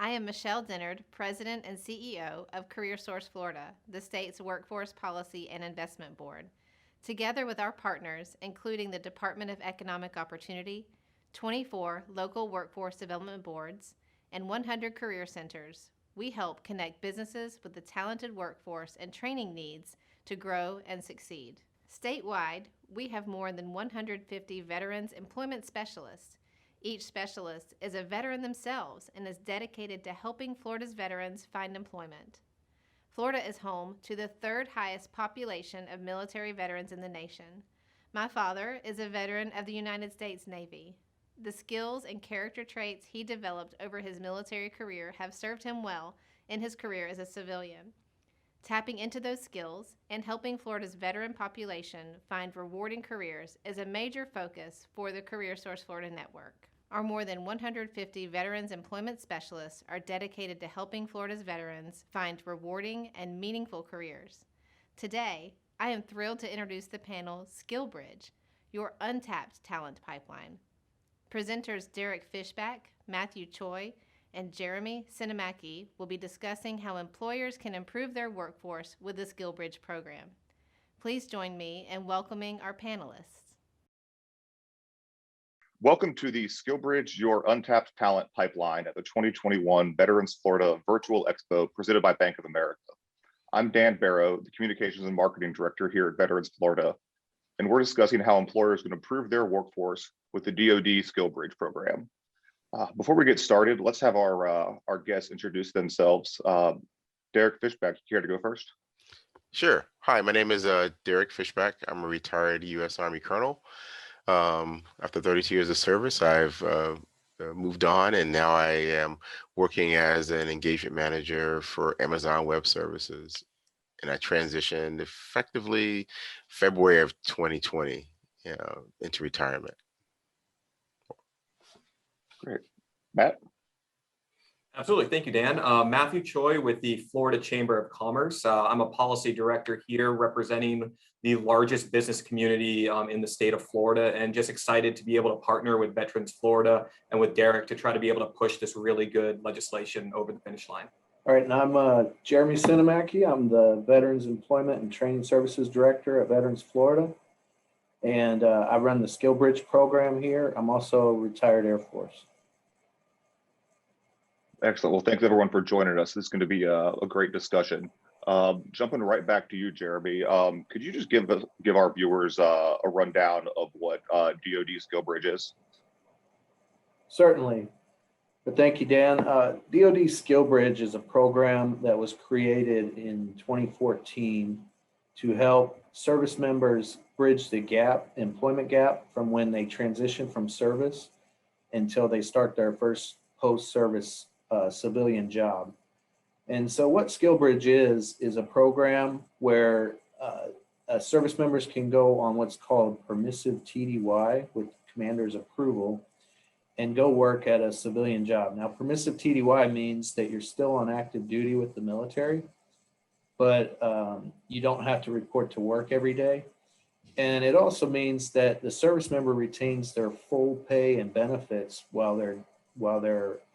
I am Michelle Dennard, President and CEO of CareerSource Florida, the state's workforce policy and investment board. Together with our partners, including the Department of Economic Opportunity, 24 local workforce development boards, and 100 career centers, we help connect businesses with the talented workforce and training needs to grow and succeed. Statewide, we have more than 150 veterans employment specialists. Each specialist is a veteran themselves and is dedicated to helping Florida's veterans find employment. Florida is home to the third highest population of military veterans in the nation. My father is a veteran of the United States Navy. The skills and character traits he developed over his military career have served him well in his career as a civilian. Tapping into those skills and helping Florida's veteran population find rewarding careers is a major focus for the CareerSource Florida Network. Our more than 150 veterans employment specialists are dedicated to helping Florida's veterans find rewarding and meaningful careers. Today, I am thrilled to introduce the panel SkillBridge, your untapped talent pipeline. Presenters Derek Fishback, Matthew Choi, and Jeremy Sinemaki will be discussing how employers can improve their workforce with the SkillBridge program. Please join me in welcoming our panelists. Welcome to the SkillBridge, your untapped talent pipeline at the 2021 Veterans Florida Virtual Expo presented by Bank of America. I'm Dan Barrow, the Communications and Marketing Director here at Veterans Florida, and we're discussing how employers can improve their workforce with the DoD SkillBridge program. Before we get started, let's have our guests introduce themselves. Derek Fishback, you care to go first? Sure. Hi, my name is Derek Fishback. I'm a retired U.S. Army colonel. After 32 years of service, I've moved on, and now I am working as an engagement manager for Amazon Web Services. And I transitioned effectively February of 2020 into retirement. Great. Matt? Absolutely. Thank you, Dan. Matthew Choi with the Florida Chamber of Commerce. I'm a policy director here representing the largest business community in the state of Florida, and just excited to be able to partner with Veterans Florida and with Derek to try to be able to push this really good legislation over the finish line. All right, and I'm Jeremy Sinemaki. I'm the Veterans Employment and Training Services Director at Veterans Florida, and I run the SkillBridge program here. I'm also a retired Air Force. Excellent. Well, thanks everyone for joining us. This is going to be a great discussion. Jumping right back to you, Jeremy, could you just give our viewers a rundown of what DoD SkillBridge is? Certainly. But thank you, Dan. DoD SkillBridge is a program that was created in 2014 to help service members bridge the employment gap from when they transition from service until they start their first post-service civilian job. And so what SkillBridge is a program where service members can go on what's called permissive TDY with commander's approval and go work at a civilian job. Now, permissive TDY means that you're still on active duty with the military, but you don't have to report to work every day. And it also means that the service member retains their full pay and benefits while they're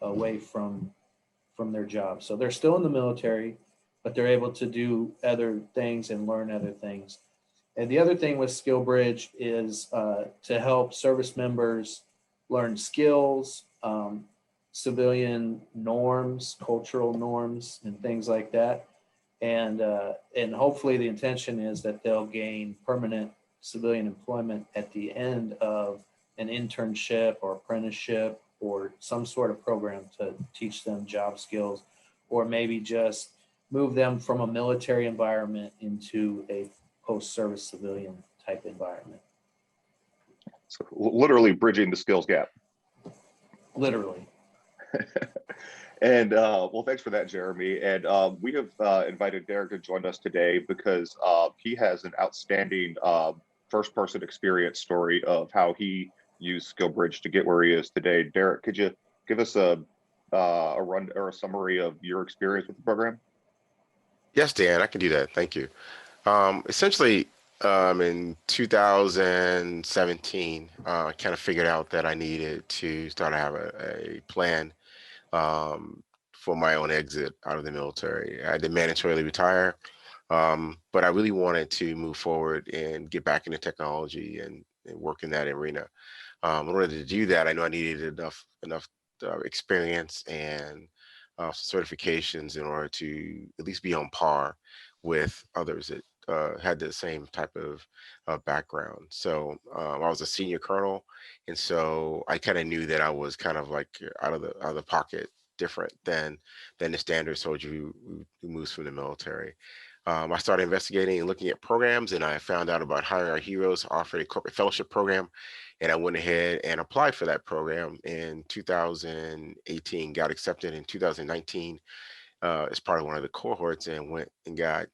away from their job. So they're still in the military, but they're able to do other things and learn other things. And the other thing with SkillBridge is to help service members learn skills, civilian norms, cultural norms, and things like that. And hopefully the intention is that they'll gain permanent civilian employment at the end of an internship or apprenticeship or some sort of program to teach them job skills, or maybe just move them from a military environment into a post-service civilian type environment. So literally bridging the skills gap. Literally. And well, thanks for that, Jeremy. And we have invited Derek to join us today because he has an outstanding first-person experience story of how he used SkillBridge to get where he is today. Derek, could you give us a run or a summary of your experience with the program? Yes, Dan, I can do that. Thank you. Essentially, in 2017, I kind of figured out that I needed to start to have a plan for my own exit out of the military. I did mandatorily retire, but I really wanted to move forward and get back into technology and work in that arena. In order to do that, I know I needed enough experience and certifications in order to at least be on par with others that had the same type of background. So I was a senior colonel, and so I kind of knew that I was kind of like out of the pocket, different than the standard soldier who moves from the military. I started investigating and looking at programs, and I found out about Hiring Our Heroes offered a corporate fellowship program, and I went ahead and applied for that program in 2018, got accepted in 2019 as part of one of the cohorts, and went and got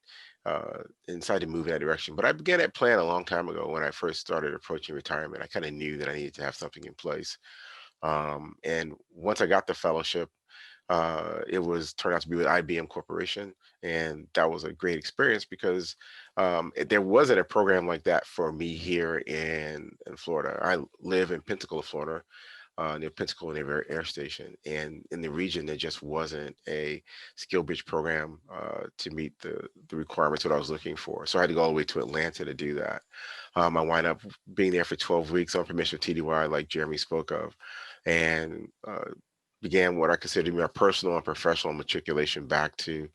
and decided to move in that direction. But I began that plan a long time ago when I first started approaching retirement. I kind of knew that I needed to have something in place. And once I got the fellowship, it was turned out to be with IBM Corporation, and that was a great experience because there wasn't a program like that for me here in Florida. I live in Pensacola, Florida, near Pensacola Naval Air Station, and in the region there just wasn't a SkillBridge program to meet the requirements that I was looking for. So I had to go all the way to Atlanta to do that. I wound up being there for 12 weeks on permission of TDY, like Jeremy spoke of, and began what I consider to be my personal and professional matriculation back to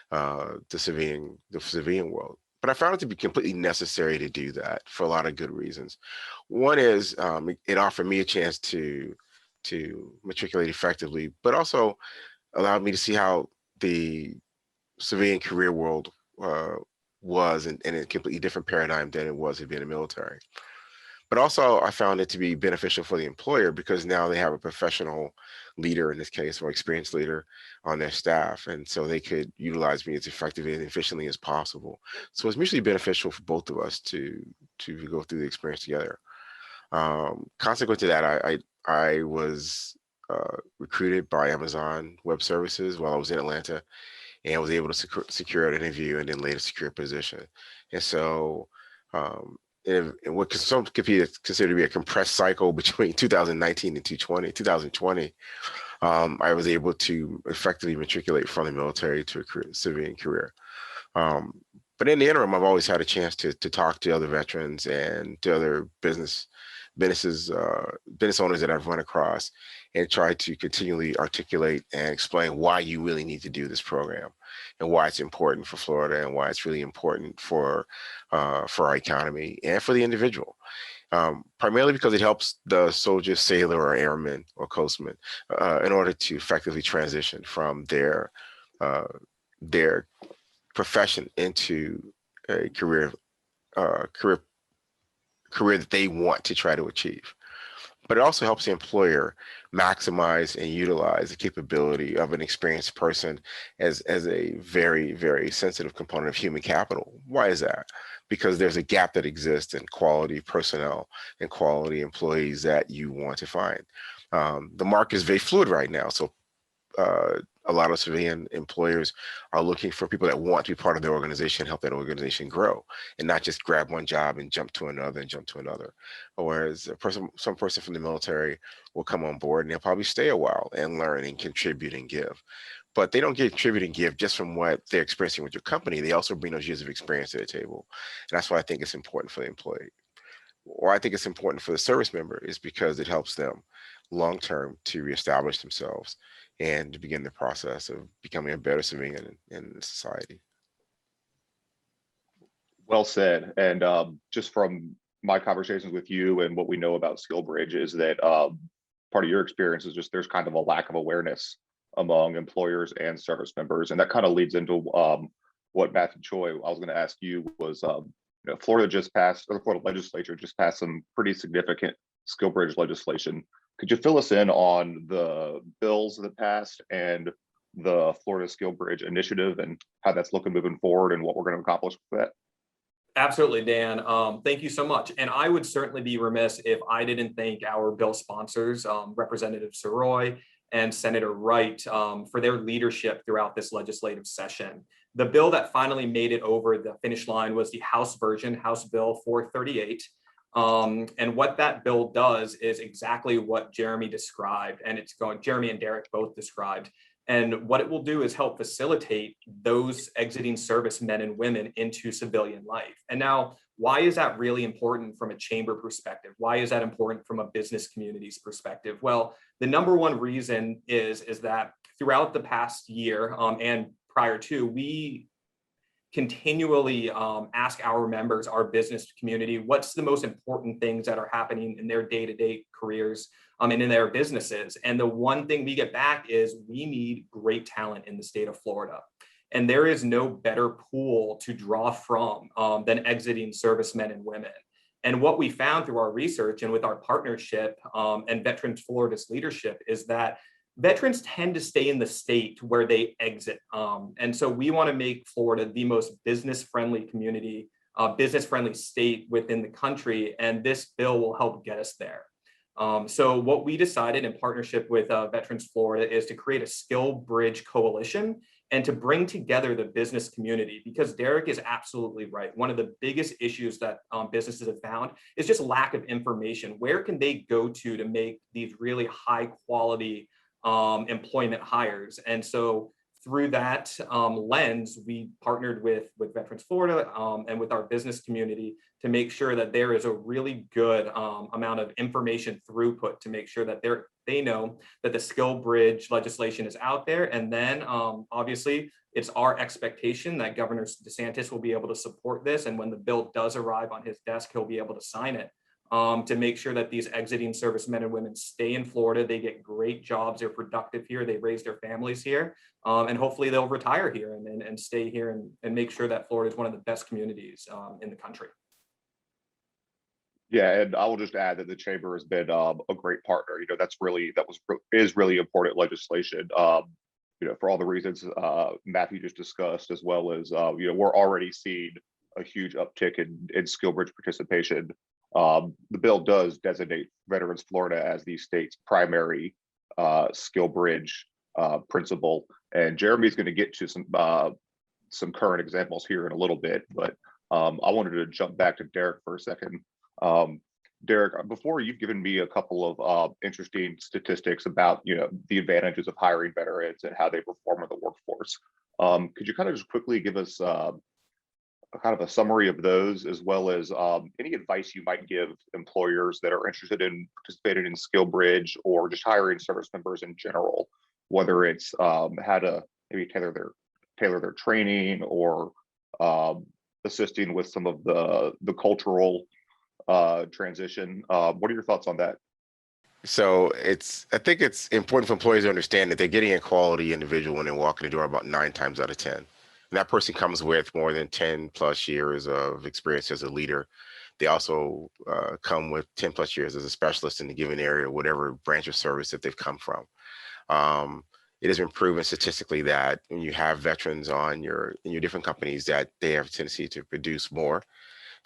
the civilian world. But I found it to be completely necessary to do that for a lot of good reasons. One is it offered me a chance to matriculate effectively, but also allowed me to see how the civilian career world was in a completely different paradigm than it was to be in the military. But also I found it to be beneficial for the employer because now they have a professional leader, in this case, or experienced leader on their staff. And so they could utilize me as effectively and efficiently as possible. So it's mutually beneficial for both of us to go through the experience together. Consequent to that, I was recruited by Amazon Web Services while I was in Atlanta, and was able to secure an interview and then later secure a position. And so in what some could be considered to be a compressed cycle between 2019 and 2020, I was able to effectively matriculate from the military to a civilian career. But in the interim, I've always had a chance to talk to other veterans and to other business owners that I've run across, and try to continually articulate and explain why you really need to do this program and why it's important for Florida and why it's really important for our economy and for the individual. Primarily because it helps the soldier, sailor, or airman or coastman in order to effectively transition from their profession into a career that they want to try to achieve. But it also helps the employer maximize and utilize the capability of an experienced person as a very, very sensitive component of human capital. Why is that? Because there's a gap that exists in quality personnel and quality employees that you want to find. The market is very fluid right now. So a lot of civilian employers are looking for people that want to be part of their organization, help that organization grow, and not just grab one job and jump to another and jump to another. Whereas some person from the military will come on board and they'll probably stay a while and learn and contribute and give. But they don't contribute and give just from what they're experiencing with your company. They also bring those years of experience to the table. And that's why I think it's important for the employee. Or I think it's important for the service member is because it helps them long-term to reestablish themselves and to begin the process of becoming a better civilian in society. Well said. And just from my conversations with you and what we know about SkillBridge is that part of your experience is just there's kind of a lack of awareness among employers and service members. And that kind of leads into what Matthew Choi, I was going to ask you was, Florida just passed, or the Florida legislature just passed some pretty significant SkillBridge legislation. Could you fill us in on the bills that passed and the Florida SkillBridge initiative and how that's looking moving forward and what we're going to accomplish with that? Absolutely, Dan. Thank you so much. And I would certainly be remiss if I didn't thank our bill sponsors, Representative Soroy and Senator Wright, for their leadership throughout this legislative session. The bill that finally made it over the finish line was the House version, House Bill 438. And what that bill does is exactly what Jeremy described, and Jeremy and Derek both described. And what it will do is help facilitate those exiting servicemen and women into civilian life. And now, why is that really important from a chamber perspective? Why is that important from a business community's perspective? Well, the number one reason is that throughout the past year and prior to, we continually ask our members, our business community, what's the most important things that are happening in their day-to-day careers and in their businesses. And the one thing we get back is we need great talent in the state of Florida. And there is no better pool to draw from than exiting servicemen and women. And what we found through our research and with our partnership and Veterans Florida's leadership is that veterans tend to stay in the state where they exit. And so we want to make Florida the most business-friendly community, business-friendly state within the country. And this bill will help get us there. So what we decided in partnership with Veterans Florida is to create a SkillBridge coalition and to bring together the business community, because Derek is absolutely right. One of the biggest issues that businesses have found is just lack of information. Where can they go to make these really high quality employment hires? And so through that lens, we partnered with Veterans Florida and with our business community to make sure that there is a really good amount of information throughput to make sure that they know that the SkillBridge legislation is out there. And then obviously it's our expectation that Governor DeSantis will be able to support this. And when the bill does arrive on his desk, he'll be able to sign it. To make sure that these exiting servicemen and women stay in Florida, they get great jobs, they're productive here, they raise their families here, and hopefully they'll retire here and stay here and make sure that Florida is one of the best communities in the country. Yeah, and I will just add that the chamber has been a great partner. Is really important legislation. For all the reasons Matthew just discussed, as well as we're already seeing a huge uptick in SkillBridge participation. The bill does designate Veterans Florida as the state's primary SkillBridge principal, and Jeremy's going to get to some current examples here in a little bit, but I wanted to jump back to Derek for a second. Derek, before, you've given me a couple of interesting statistics about the advantages of hiring veterans and how they perform in the workforce. Could you kind of just quickly give us kind of a summary of those, as well as any advice you might give employers that are interested in participating in SkillBridge or just hiring service members in general, whether it's how to maybe tailor their training or assisting with some of the cultural transition. What are your thoughts on that? So I think it's important for employers to understand that they're getting a quality individual when they walk in the door about 9 times out of 10. And that person comes with more than 10 plus years of experience as a leader. They also come with 10 plus years as a specialist in a given area, whatever branch of service that they've come from. It has been proven statistically that when you have veterans in your different companies, that they have a tendency to produce more,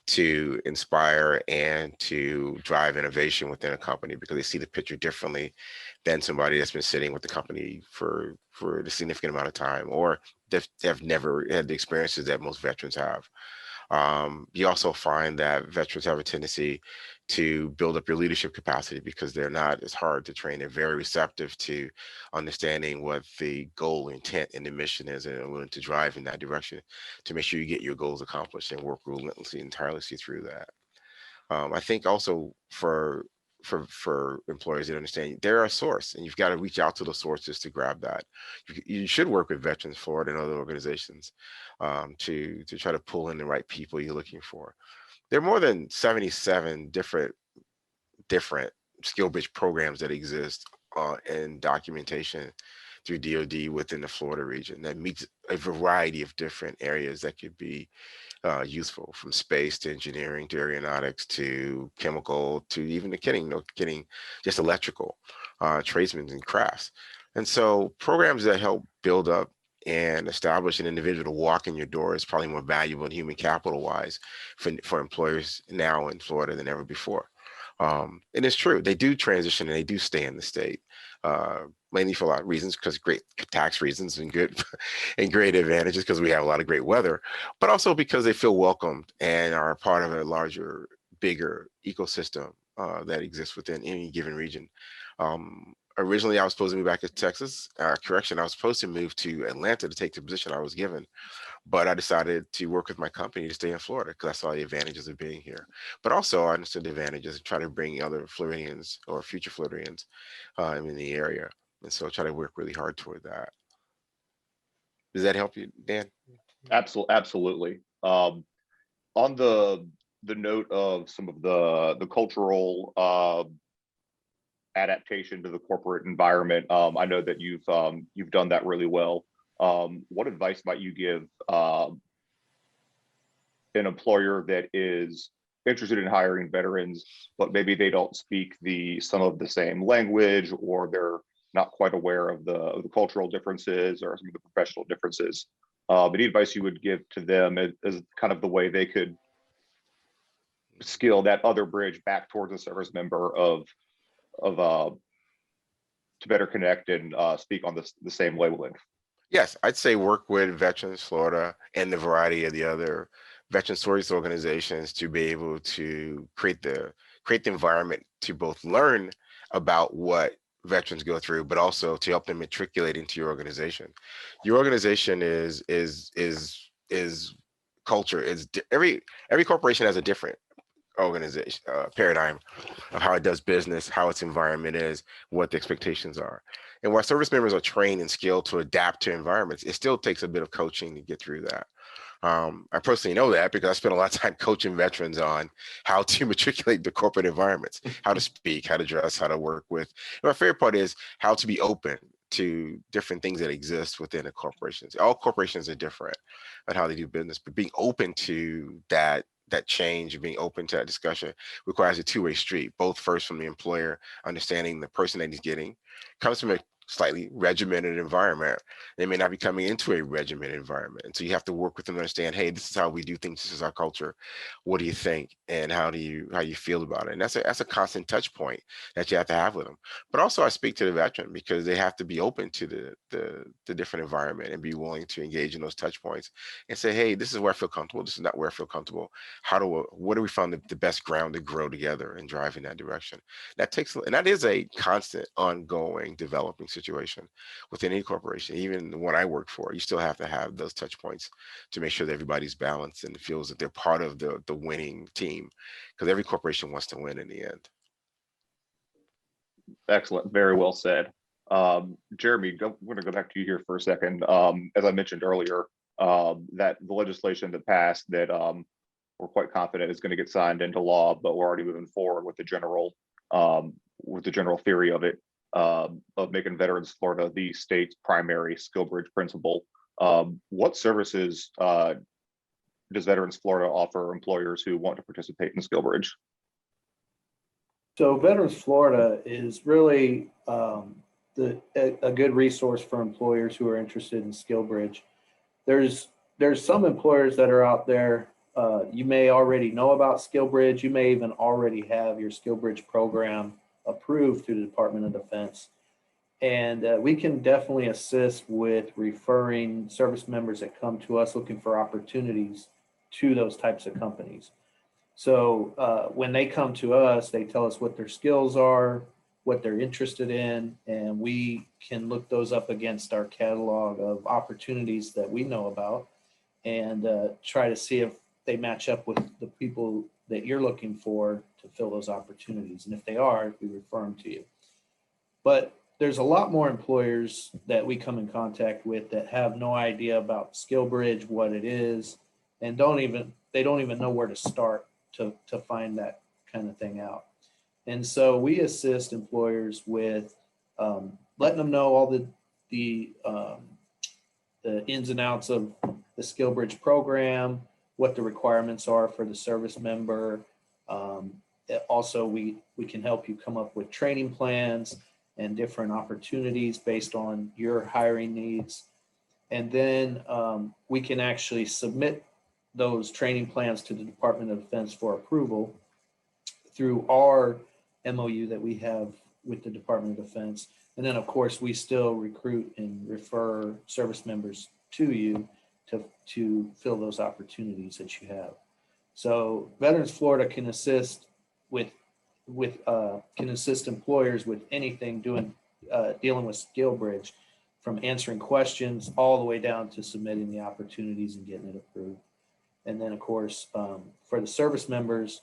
to inspire, and to drive innovation within a company, because they see the picture differently than somebody that's been sitting with the company for a significant amount of time, or they've never had the experiences that most veterans have. You also find that veterans have a tendency to build up your leadership capacity because they're not as hard to train. They're very receptive to understanding what the goal, intent, and the mission is, and are willing to drive in that direction to make sure you get your goals accomplished and work relentlessly and tirelessly through that. I think also for employers that understand they're a source, and you've got to reach out to the sources to grab that. You should work with Veterans Florida and other organizations to try to pull in the right people you're looking for. There are more than 77 different SkillBridge programs that exist in documentation through DoD within the Florida region that meets a variety of different areas that could be useful, from space to engineering to aeronautics to chemical to even the kitting, just electrical, tradesmen and crafts. And so programs that help build up and establish an individual to walk in your door is probably more valuable and human capital wise for employers now in Florida than ever before. And it's true, they do transition and they do stay in the state, mainly for a lot of reasons, because great tax reasons and good and great advantages because we have a lot of great weather, but also because they feel welcomed and are part of a larger, bigger ecosystem that exists within any given region. Originally, I was supposed to move back to Texas. Correction, I was supposed to move to Atlanta to take the position I was given, but I decided to work with my company to stay in Florida because I saw the advantages of being here. But also, I understood the advantages of trying to bring other Floridians or future Floridians in the area, and so I try to work really hard toward that. Does that help you, Dan? Absolutely. On the note of some of the cultural adaptation to the corporate environment, I know that you've done that really well. What advice might you give an employer that is interested in hiring veterans, but maybe they don't speak some of the same language, or they're not quite aware of the cultural differences or some of the professional differences? Any advice you would give to them as kind of the way they could skill that other bridge back towards a service member to better connect and speak on the same wavelength? Yes, I'd say work with Veterans Florida and the variety of the other veteran stories organizations to be able to create the environment to both learn about what veterans go through, but also to help them matriculate into your organization. Your organization is culture. Every corporation has a different organization paradigm of how it does business, how its environment is, what the expectations are. And while service members are trained and skilled to adapt to environments, it still takes a bit of coaching to get through that. I personally know that because I spent a lot of time coaching veterans on how to matriculate the corporate environments, how to speak, how to dress, how to work with. And my favorite part is how to be open to different things that exist within a corporation. All corporations are different on how they do business, but being open to that change and being open to that discussion requires a two-way street, both first from the employer understanding the person that he's getting comes from a slightly regimented environment. They may not be coming into a regimented environment. And so you have to work with them to understand, hey, this is how we do things. This is our culture. What do you think? And how you feel about it? And that's a constant touch point that you have to have with them. But also I speak to the veteran because they have to be open to the different environment and be willing to engage in those touch points and say, hey, this is where I feel comfortable. This is not where I feel comfortable. What do we find the best ground to grow together and drive in that direction? And that is a constant, ongoing, developing situation within any corporation. Even the one I work for, you still have to have those touch points to make sure that everybody's balanced and feels that they're part of the winning team, because every corporation wants to win in the end. Excellent. Very well said. Jeremy, I'm going to go back to you here for a second. As I mentioned earlier, that the legislation that passed that we're quite confident is going to get signed into law, but we're already moving forward with the general theory of it, of making Veterans Florida the state's primary SkillBridge principal. What services does Veterans Florida offer employers who want to participate in SkillBridge? So Veterans Florida is really a good resource for employers who are interested in SkillBridge. There's some employers that are out there. You may already know about SkillBridge. You may even already have your SkillBridge program approved through the Department of Defense. And we can definitely assist with referring service members that come to us looking for opportunities to those types of companies. So when they come to us, they tell us what their skills are, what they're interested in, and we can look those up against our catalog of opportunities that we know about and try to see if they match up with the people that you're looking for to fill those opportunities. And if they are, we refer them to you. But there's a lot more employers that we come in contact with that have no idea about SkillBridge, what it is, and they don't even know where to start to find that kind of thing out. And so we assist employers with letting them know all the ins and outs of the SkillBridge program, what the requirements are for the service member. Also, we can help you come up with training plans and different opportunities based on your hiring needs. And then we can actually submit those training plans to the Department of Defense for approval through our MOU that we have with the Department of Defense. And then, of course, we still recruit and refer service members to you to fill those opportunities that you have. So Veterans Florida can assist employers with anything doing dealing with SkillBridge, from answering questions all the way down to submitting the opportunities and getting it approved. And then, of course, for the service members,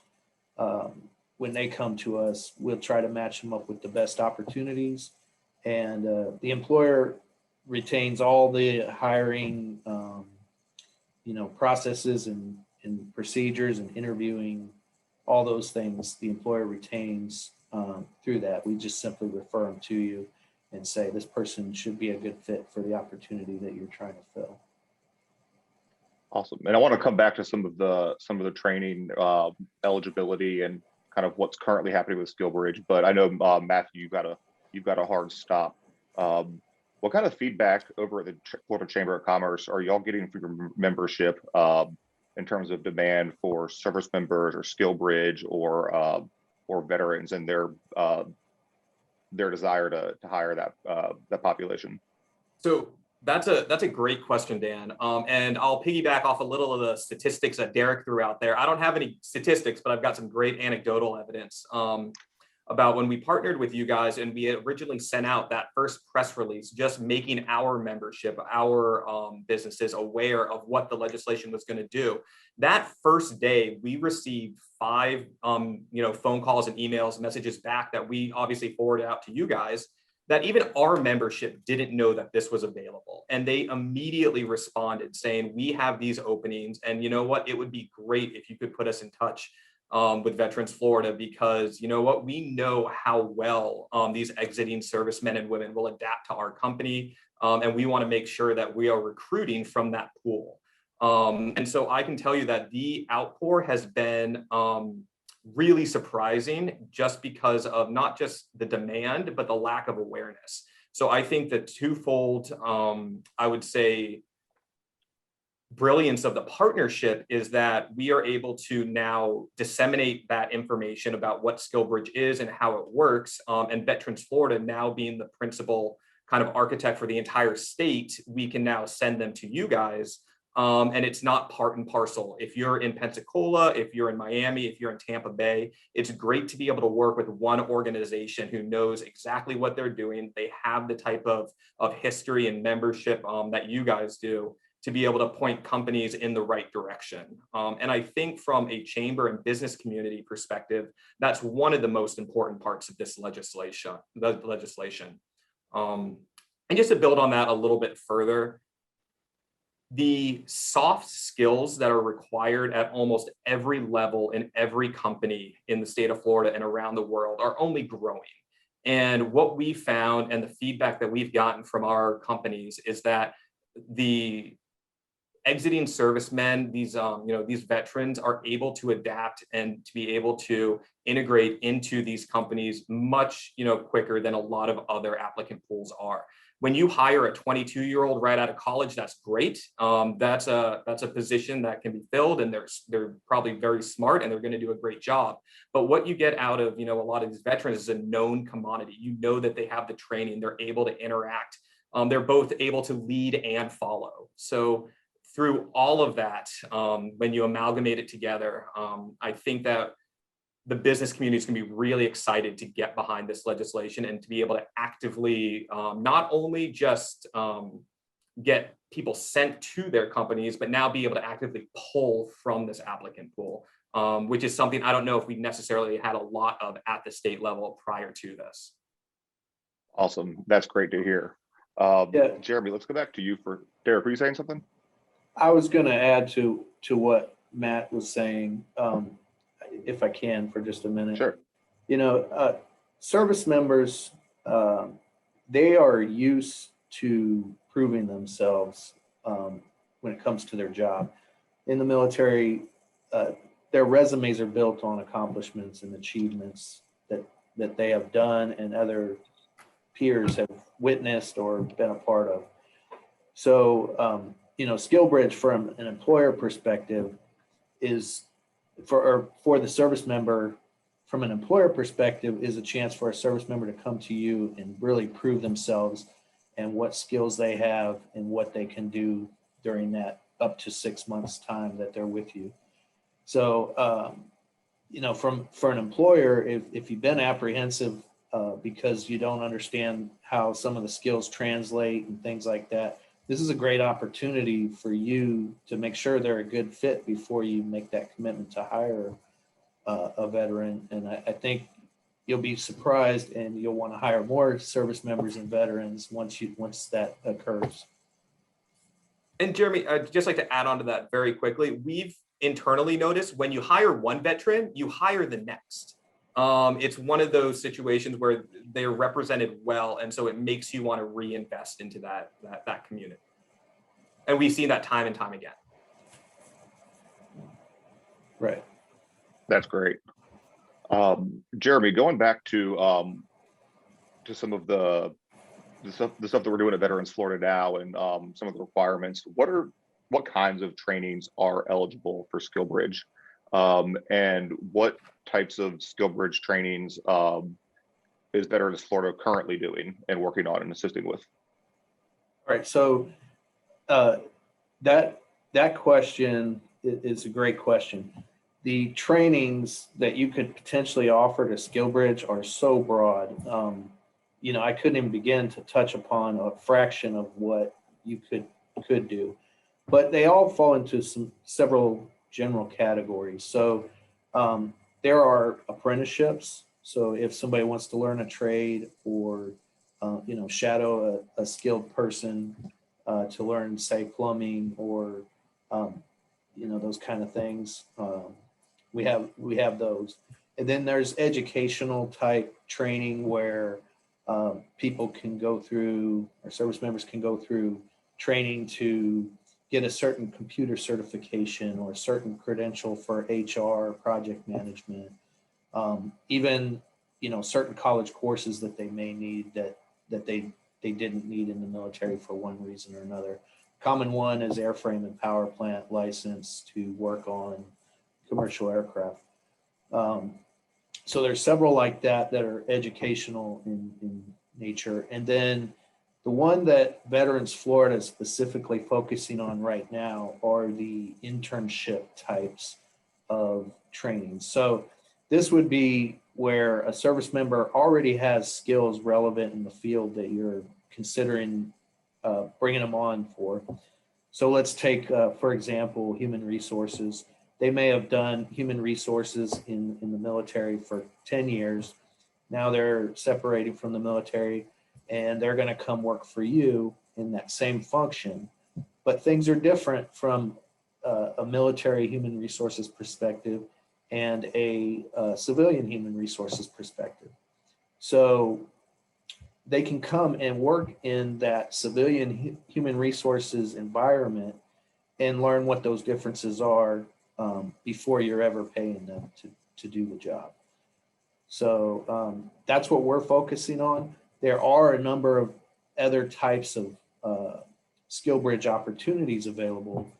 when they come to us, we'll try to match them up with the best opportunities. And the employer retains all the hiring, processes and procedures and interviewing, all those things the employer retains through that. We just simply refer them to you and say, this person should be a good fit for the opportunity that you're trying to fill. Awesome. And I want to come back to some of the training eligibility and kind of what's currently happening with SkillBridge. But I know Matthew, you've got a hard stop. What kind of feedback over at the Florida Chamber of Commerce are y'all getting from your membership in terms of demand for service members or SkillBridge or veterans and their desire to hire that population? So that's a great question, Dan. And I'll piggyback off a little of the statistics that Derek threw out there. I don't have any statistics, but I've got some great anecdotal evidence about when we partnered with you guys and we originally sent out that first press release, just making our membership, our businesses aware of what the legislation was going to do. That first day, we received 5 phone calls and emails, messages back that we obviously forwarded out to you guys, that even our membership didn't know that this was available. And they immediately responded saying, we have these openings, and you know what, it would be great if you could put us in touch with Veterans Florida, because you know what, we know how well these exiting servicemen and women will adapt to our company. And we want to make sure that we are recruiting from that pool. And so I can tell you that the outpour has been really surprising, just because of not just the demand, but the lack of awareness. So I think the twofold, I would say, brilliance of the partnership is that we are able to now disseminate that information about what SkillBridge is and how it works. And Veterans Florida, now being the principal kind of architect for the entire state, we can now send them to you guys. And it's not part and parcel. If you're in Pensacola, if you're in Miami, if you're in Tampa Bay, it's great to be able to work with one organization who knows exactly what they're doing. They have the type of history and membership that you guys do, to be able to point companies in the right direction. And I think from a chamber and business community perspective, that's one of the most important parts of this legislation. And just to build on that a little bit further, the soft skills that are required at almost every level in every company in the state of Florida and around the world are only growing. And what we found, and the feedback that we've gotten from our companies, is that the exiting servicemen, these veterans, are able to adapt and to be able to integrate into these companies much quicker than a lot of other applicant pools are. When you hire a 22-year-old right out of college, that's great. That's a position that can be filled, and they're probably very smart and they're going to do a great job. But what you get out of a lot of these veterans is a known commodity. You know that they have the training, they're able to interact, they're both able to lead and follow. So through all of that, when you amalgamate it together, I think that the business community is going to be really excited to get behind this legislation and to be able to actively not only just get people sent to their companies, but now be able to actively pull from this applicant pool, which is something I don't know if we necessarily had a lot of at the state level prior to this. Awesome. That's great to hear. Jeremy, let's go back to you for Derek. Were you saying something? I was going to add to what Matt was saying, if I can, for just a minute. Sure. Service members, they are used to proving themselves when it comes to their job. In the military, their resumes are built on accomplishments and achievements that they have done and other peers have witnessed or been a part of. So, SkillBridge from an employer perspective is for the service member, from an employer perspective, is a chance for a service member to come to you and really prove themselves and what skills they have and what they can do during that up to 6 months time that they're with you. So, for an employer, if you've been apprehensive because you don't understand how some of the skills translate and things like that. This is a great opportunity for you to make sure they're a good fit before you make that commitment to hire a veteran. And I think you'll be surprised, and you'll want to hire more service members and veterans once that occurs. And Jeremy, I'd just like to add on to that very quickly. We've internally noticed when you hire one veteran, you hire the next. It's one of those situations where they're represented well, and so it makes you want to reinvest into that community. And we've seen that time and time again. Right. That's great. Jeremy, going back to some of the stuff that we're doing at Veterans Florida now, and some of the requirements. What kinds of trainings are eligible for SkillBridge, and what types of SkillBridge trainings is Veterans Florida currently doing and working on and assisting with? All right. So that question is a great question. The trainings that you could potentially offer to SkillBridge are so broad. I couldn't even begin to touch upon a fraction of what you could do, but they all fall into several general categories. So there are apprenticeships. So if somebody wants to learn a trade or shadow a skilled person to learn, say, plumbing or those kind of things, we have those. And then there's educational type training where people can go through, or service members can go through training to get a certain computer certification or a certain credential for HR, project management, even certain college courses that they may need that they didn't need in the military for one reason or another. Common one is airframe and power plant license to work on commercial aircraft. So there's several like that are educational in nature. And then the one that Veterans Florida is specifically focusing on right now are the internship types of training. So this would be where a service member already has skills relevant in the field that you're considering bringing them on for. So let's take, for example, human resources. They may have done human resources in the military for 10 years. Now they're separating from the military and they're going to come work for you in that same function. But things are different from a military human resources perspective and a civilian human resources perspective. So they can come and work in that civilian human resources environment and learn what those differences are before you're ever paying them to do the job. So that's what we're focusing on. There are a number of other types of SkillBridge opportunities available.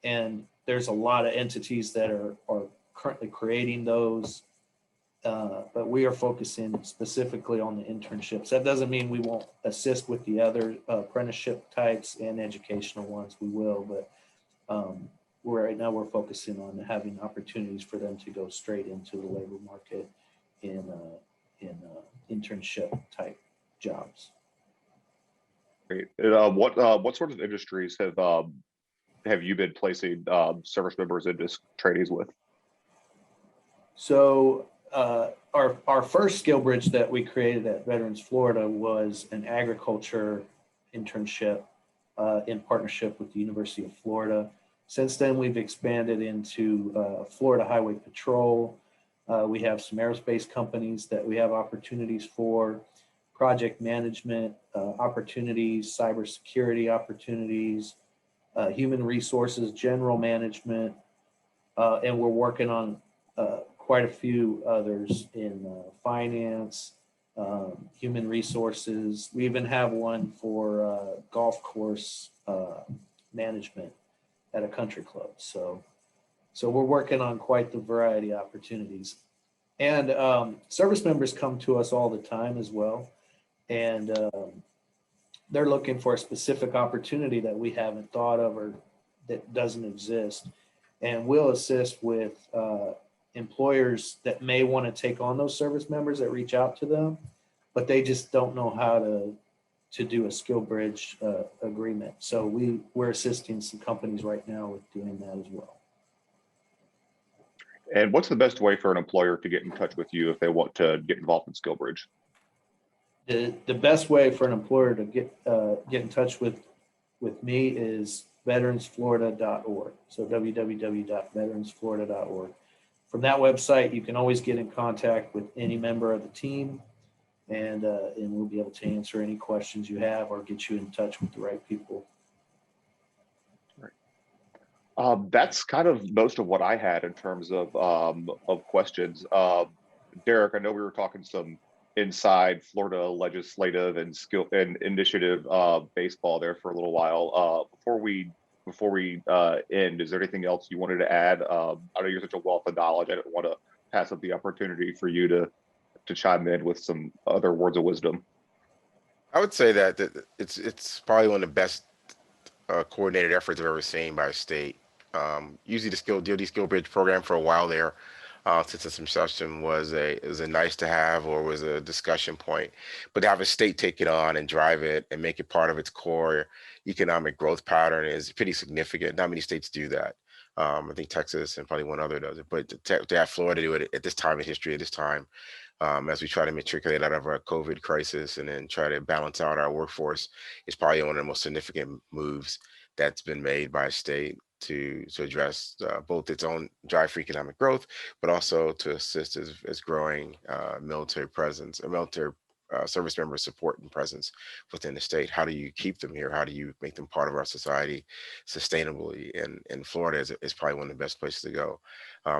And there's a lot of entities that are currently creating those. But we are focusing specifically on the internships. That doesn't mean we won't assist with the other apprenticeship types and educational ones. We will, but right now we're focusing on having opportunities for them to go straight into the labor market in internship type jobs. Great. What sort of industries have you been placing service members into trainees with? So our first SkillBridge that we created at Veterans Florida was an agriculture internship in partnership with the University of Florida. Since then, we've expanded into Florida Highway Patrol. We have some aerospace companies that we have opportunities for, project management opportunities, cybersecurity opportunities, human resources, general management, and we're working on quite a few others in finance, human resources. We even have one for golf course management at a country club. So we're working on quite the variety of opportunities. And service members come to us all the time as well. And they're looking for a specific opportunity that we haven't thought of or that doesn't exist. And we'll assist with employers that may want to take on those service members that reach out to them, but they just don't know how to do a SkillBridge agreement. So we're assisting some companies right now with doing that as well. And what's the best way for an employer to get in touch with you if they want to get involved in SkillBridge? The best way for an employer to get in touch with me is veteransflorida.org. So www.veteransflorida.org. From that website, you can always get in contact with any member of the team, and we'll be able to answer any questions you have or get you in touch with the right people. That's kind of most of what I had in terms of questions. Derek, I know we were talking some inside Florida legislative and skill and initiative baseball there for a little while. Before we end, is there anything else you wanted to add? I know you're such a wealth of knowledge. I didn't want to pass up the opportunity for you to chime in with some other words of wisdom. I would say that it's probably one of the best coordinated efforts I've ever seen by a state. Usually the DoD SkillBridge program for a while there, since its inception was a nice to have or was a discussion point, but to have a state take it on and drive it and make it part of its core economic growth pattern is pretty significant. Not many states do that. I think Texas and probably one other does it, but to have Florida do it at this time in history, at this time, as we try to matriculate out of our COVID crisis and then try to balance out our workforce, is probably one of the most significant moves that's been made by a state to address both its own drive for economic growth, but also to assist as growing military presence, a military service member support and presence within the state. How do you keep them here? How do you make them part of our society sustainably? And Florida is probably one of the best places to go.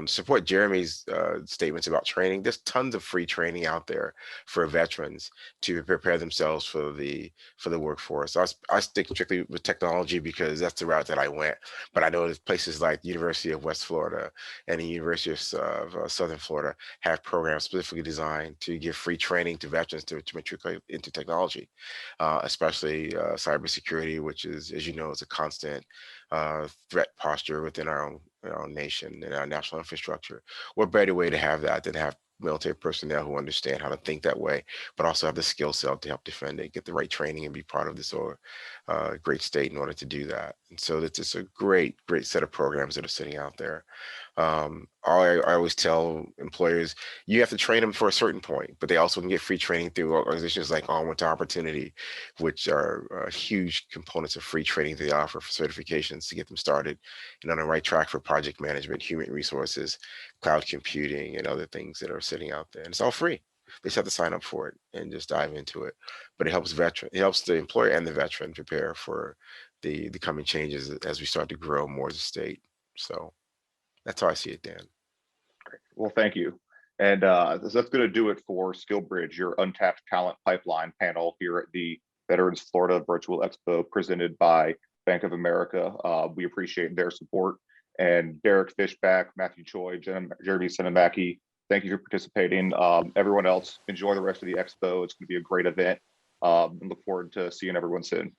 Support Jeremy's statements about training. There's tons of free training out there for veterans to prepare themselves for the workforce. I stick strictly with technology because that's the route that I went. But I know there's places like the University of West Florida and the University of Southern Florida have programs specifically designed to give free training to veterans to matriculate into technology, especially cybersecurity, which is, as you know, is a constant threat posture within our own nation and our national infrastructure. What better way to have that than have military personnel who understand how to think that way, but also have the skill set to help defend it, get the right training, and be part of this great state in order to do that. And so it's just a great set of programs that are sitting out there. I always tell employers, you have to train them for a certain point, but they also can get free training through organizations like Onward to Opportunity, which are huge components of free training they offer for certifications to get them started and on the right track for project management, human resources, cloud computing, and other things that are sitting out there. And it's all free. They just have to sign up for it and just dive into it. But it helps the employer and the veteran prepare for the coming changes as we start to grow more as a state. So that's how I see it, Dan. Great. Well, thank you. And that's going to do it for SkillBridge, your Untapped Talent Pipeline panel here at the Veterans Florida Virtual Expo presented by Bank of America. We appreciate their support. And Derek Fishback, Matthew Choi, Jeremy Sinemaki, thank you for participating. Everyone else, enjoy the rest of the expo. It's going to be a great event. And look forward to seeing everyone soon.